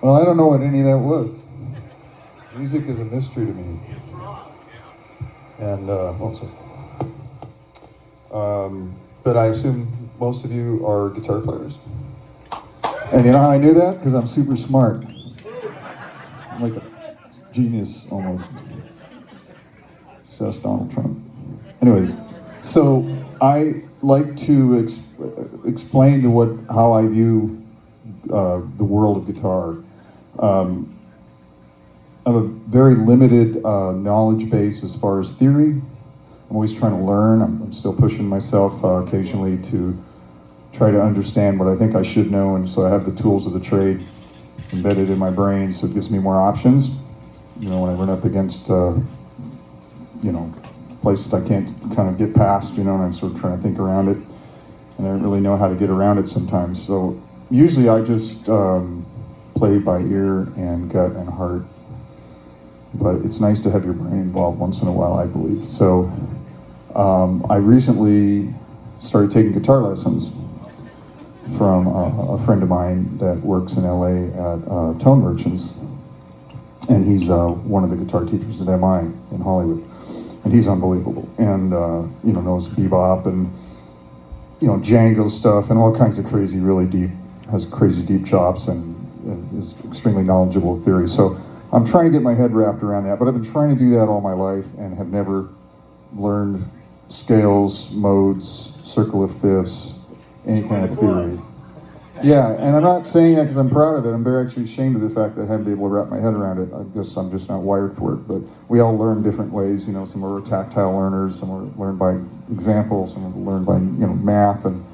Well, I don't know what any of that was. Music is a mystery to me. And, but I assume most of you are guitar players. And you know how I knew that? Because I'm super smart. I'm like a genius, almost. Just ask Donald Trump. Anyways, so I like to explain to how I view the world of guitar. I have a very limited knowledge base as far as theory. I'm always trying to learn. I'm still pushing myself occasionally to try to understand what I think I should know, and so I have the tools of the trade embedded in my brain, so it gives me more options. You know, when I run up against, places I can't kind of get past, and I'm sort of trying to think around it, and I don't really know how to get around it sometimes. So usually I just play by ear and gut and heart, but it's nice to have your brain involved once in a while, I believe. So I recently started taking guitar lessons from a friend of mine that works in LA at Tone Merchants, and he's one of the guitar teachers at MI in Hollywood, and he's unbelievable, and knows bebop and Django stuff and all kinds of crazy, really deep, has crazy deep chops and is extremely knowledgeable of theory. So I'm trying to get my head wrapped around that, but I've been trying to do that all my life and have never learned scales, modes, circle of fifths, any kind of theory. Yeah, and I'm not saying that because I'm proud of it. I'm very actually ashamed of the fact that I haven't been able to wrap my head around it. I'm just not wired for it. But we all learn different ways. You know, some are tactile learners, some are learned by example, some are learned by math and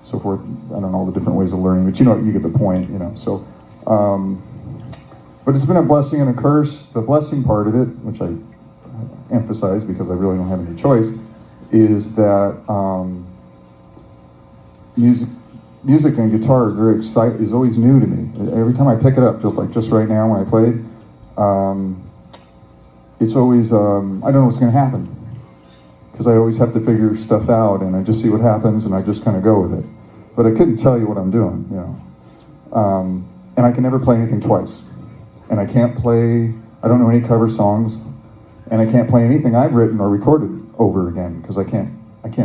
so forth. I don't know all the different ways of learning, but you get the point. So. But it's been a blessing and a curse. The blessing part of it, which I emphasize because I really don't have any choice, is that music and guitar is always new to me. Every time I pick it up, just right now when I played, it's always I don't know what's going to happen because I always have to figure stuff out, and I just see what happens, and I just kind of go with it. But I couldn't tell you what I'm doing, and I can never play anything twice. And I don't know any cover songs, and I can't play anything I've written or recorded over again because I can't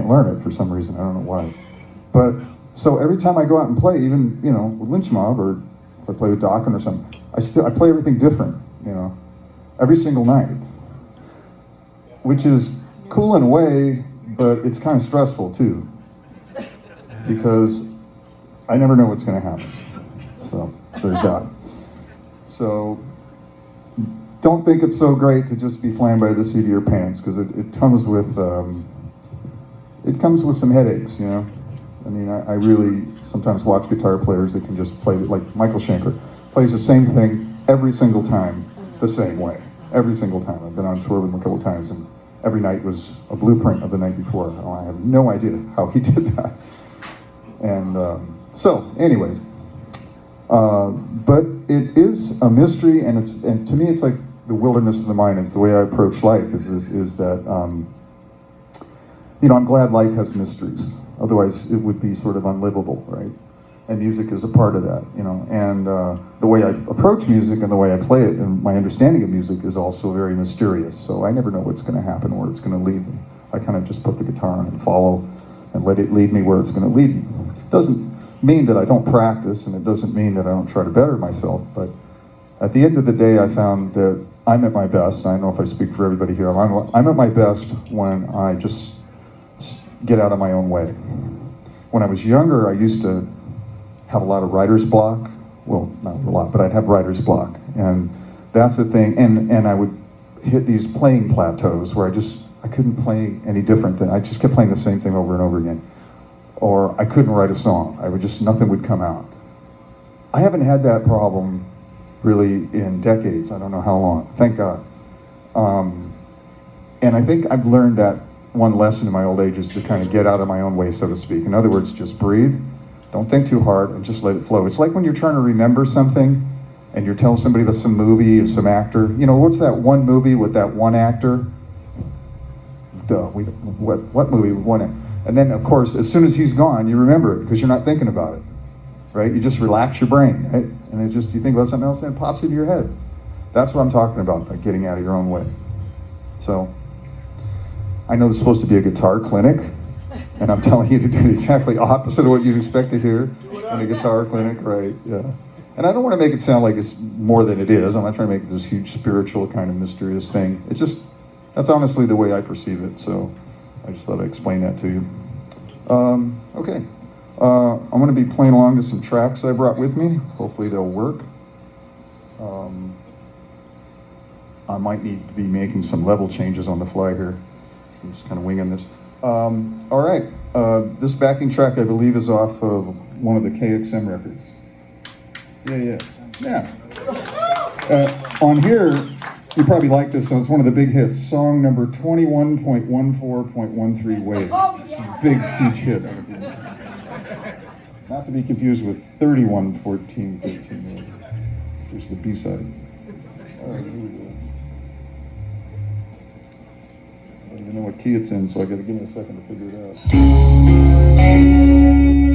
learn it for some reason. I don't know why. But so every time I go out and play, even with Lynch Mob or if I play with Dokken or something, I play everything different, every single night, which is cool in a way, but it's kind of stressful too because I never know what's going to happen. So there's that. So don't think it's so great to just be flying by the seat of your pants because it comes with some headaches, I mean, I really sometimes watch guitar players that can just play, like Michael Schenker, plays the same thing every single time, the same way, every single time. I've been on tour with him a couple times, and every night was a blueprint of the night before. I have no idea how he did that. And so, anyways. But it is a mystery, and to me it's like the wilderness of the mind. It's the way I approach life. Is that I'm glad life has mysteries. Otherwise, it would be sort of unlivable, right? And music is a part of that, And the way I approach music and the way I play it, and my understanding of music is also very mysterious. So I never know what's going to happen, where it's going to lead me. I kind of just put the guitar on and follow, and let it lead me where it's going to lead me. It doesn't mean that I don't practice, and it doesn't mean that I don't try to better myself, but at the end of the day, I found that I'm at my best. I don't know if I speak for everybody here. I'm at my best when I just get out of my own way. When I was younger, I used to have a lot of writer's block. Well, not a lot, but I'd have writer's block, and that's the thing. And I would hit these playing plateaus where I couldn't play any different than I just kept playing the same thing over and over again. Or I couldn't write a song. Nothing would come out. I haven't had that problem really in decades. I don't know how long, thank God. And I think I've learned that one lesson in my old age is to kind of get out of my own way, so to speak. In other words, just breathe, don't think too hard, and just let it flow. It's like when you're trying to remember something, and you're telling somebody about some movie or some actor. What's that one movie with that one actor? What movie with one actor? And then, of course, as soon as he's gone, you remember it because you're not thinking about it, right? You just relax your brain, right? And you think about something else and it pops into your head. That's what I'm talking about, like getting out of your own way. So, I know this is supposed to be a guitar clinic, and I'm telling you to do the exactly opposite of what you'd expect to hear in a guitar clinic, right? Yeah. And I don't want to make it sound like it's more than it is. I'm not trying to make it this huge spiritual kind of mysterious thing. That's honestly the way I perceive it, so I just thought I'd explain that to you. Okay. I'm going to be playing along to some tracks I brought with me. Hopefully they'll work. I might need to be making some level changes on the fly here. So I'm just kind of winging this. All right. This backing track, I believe, is off of one of the KXM records. Yeah. On here, you probably like this, so it's one of the big hits. Song number 21.14.13 Wave. It's a big, huge hit. Not to be confused with 31.14.13 Wave. Here's the B-side. All right, here we go. I don't even know what key it's in, so I gotta give me a second to figure it out.